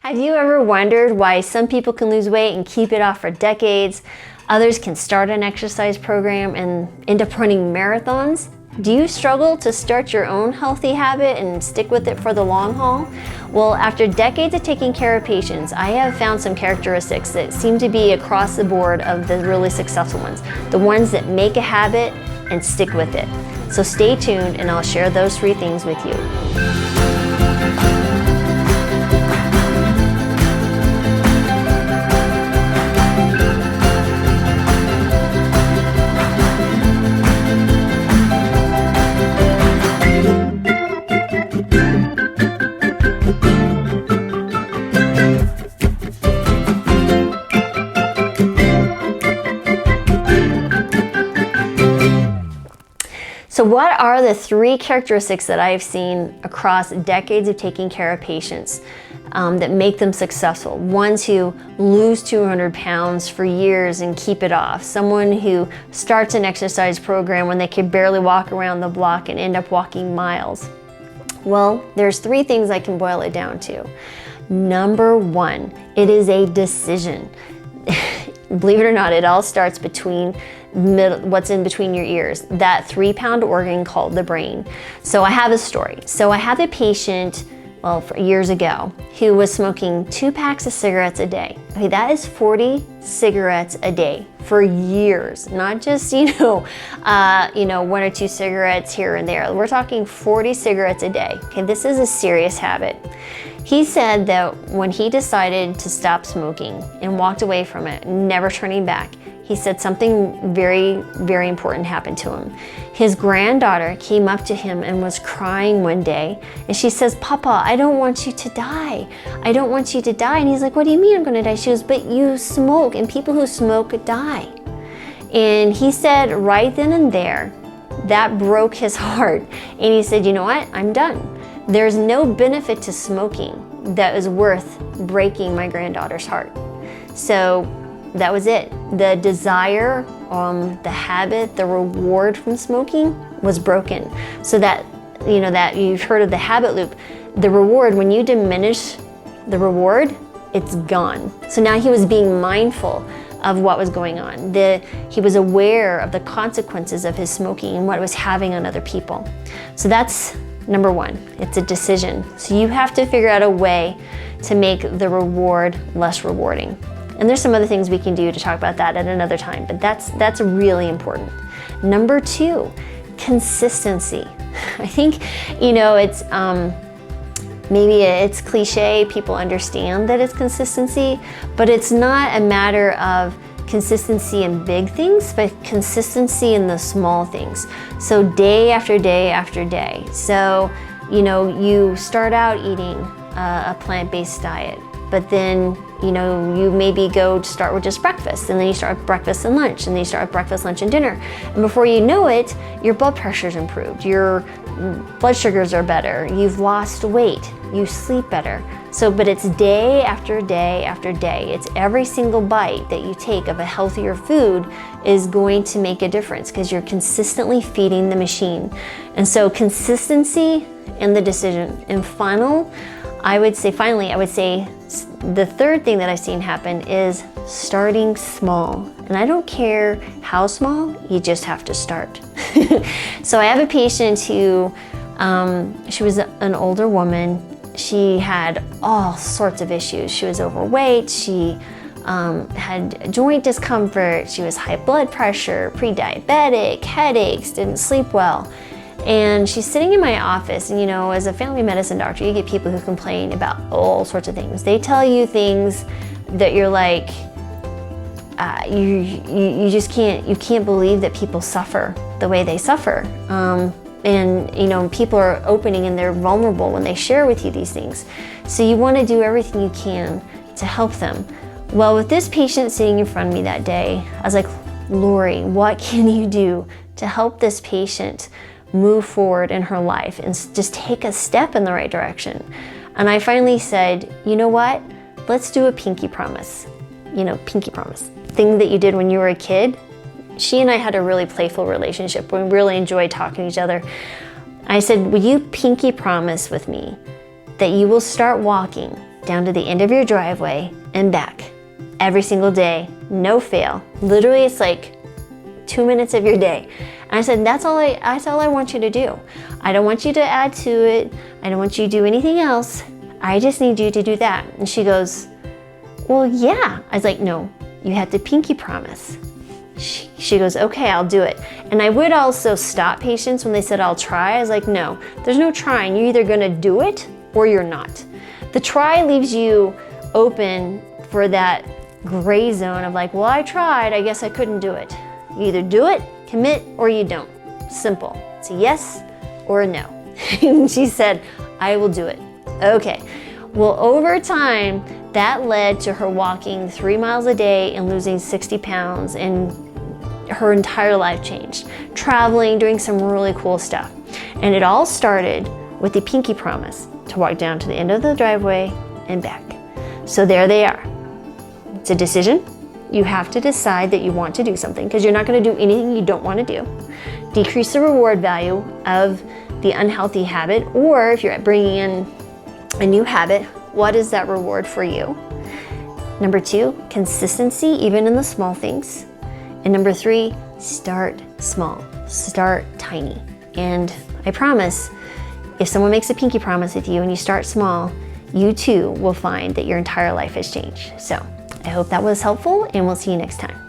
Have you ever wondered why some people can lose weight and keep it off for decades? Others can start an exercise program and end up running marathons? Do you struggle to start your own healthy habit and stick with it for the long haul? Well, after decades of taking care of patients, I have found some characteristics that seem to be across the board of the really successful ones, the ones that make a habit and stick with it. So stay tuned and I'll share those 3 things with you. So what are the 3 characteristics that I've seen across decades of taking care of patients that make them successful? Ones who lose 200 pounds for years and keep it off. Someone who starts an exercise program when they could barely walk around the block and end up walking miles. Well, there's 3 things I can boil it down to. Number 1, it is a decision. Believe it or not, it all starts between what's in between your ears, that 3-pound organ called the brain. So I have a story. So I have a patient, years ago, who was smoking 2 packs of cigarettes a day. Okay, that is 40 cigarettes a day for years, not just, 1 or 2 cigarettes here and there. We're talking 40 cigarettes a day. Okay, this is a serious habit. He said that when he decided to stop smoking and walked away from it, never turning back, he said something very, very important happened to him. His granddaughter came up to him and was crying one day, and she says, "Papa, I don't want you to die. I don't want you to die." And he's like, "What do you mean I'm gonna die?" She goes, "But you smoke, and people who smoke die." And he said right then and there, that broke his heart. And he said, "You know what? I'm done. There's no benefit to smoking that is worth breaking my granddaughter's heart." So that was it. The desire, the habit, the reward from smoking was broken. So that you've heard of the habit loop. The reward, when you diminish the reward, it's gone. So now he was being mindful of what was going on. He was aware of the consequences of his smoking and what it was having on other people. So that's number 1, it's a decision. So you have to figure out a way to make the reward less rewarding. And there's some other things we can do to talk about that at another time, but that's really important. Number 2, consistency. I think, it's maybe it's cliche, people understand that it's consistency, but it's not a matter of consistency in big things, but consistency in the small things. So day after day after day. So, you start out eating a plant-based diet, but then, you maybe start with just breakfast, and then you start with breakfast and lunch, and then you start with breakfast, lunch, and dinner. And before you know it, your blood pressure's improved, your blood sugars are better, you've lost weight, you sleep better. So, but it's day after day after day. It's every single bite that you take of a healthier food is going to make a difference because you're consistently feeding the machine. And so consistency and the decision. And finally, I would say the 3rd thing that I've seen happen is starting small. And I don't care how small, you just have to start. So I have a patient who, she was an older woman. She had all sorts of issues. She was overweight, she had joint discomfort, she was high blood pressure, pre-diabetic, headaches, didn't sleep well. And she's sitting in my office, and as a family medicine doctor, you get people who complain about all sorts of things. They tell you things that you're like, you just can't believe that people suffer the way they suffer. And people are opening and they're vulnerable when they share with you these things. So you want to do everything you can to help them. Well, with this patient sitting in front of me that day, I was like, "Laurie, what can you do to help this patient move forward in her life and just take a step in the right direction?" And I finally said, "You know what? Let's do a pinky promise." Pinky promise. Thing that you did when you were a kid. She and I had a really playful relationship. We really enjoyed talking to each other. I said, "Will you pinky promise with me that you will start walking down to the end of your driveway and back every single day, no fail. Literally, it's like 2 minutes of your day. And I said, that's all I want you to do. I don't want you to add to it. I don't want you to do anything else. I just need you to do that. And she goes, well, yeah. I was like, no, you have to pinky promise. She goes, okay, I'll do it. And I would also stop patients when they said, I'll try. I was like, no, there's no trying. You're either gonna do it or you're not. The try leaves you open for that gray zone of like, well, I tried, I guess I couldn't do it. You either do it, commit, or you don't. Simple. It's a yes or a no. And she said, I will do it. Okay. Well, over time, that led to her walking 3 miles a day and losing 60 pounds, and her entire life changed. Traveling, doing some really cool stuff. And it all started with the pinky promise to walk down to the end of the driveway and back. So there they are. It's a decision. You have to decide that you want to do something, because you're not going to do anything you don't want to do. Decrease the reward value of the unhealthy habit, or if you're bringing in a new habit, what is that reward for you? Number 2, consistency, even in the small things. And number 3, start small, start tiny. And I promise, if someone makes a pinky promise with you and you start small, you too will find that your entire life has changed. So I hope that was helpful, and we'll see you next time.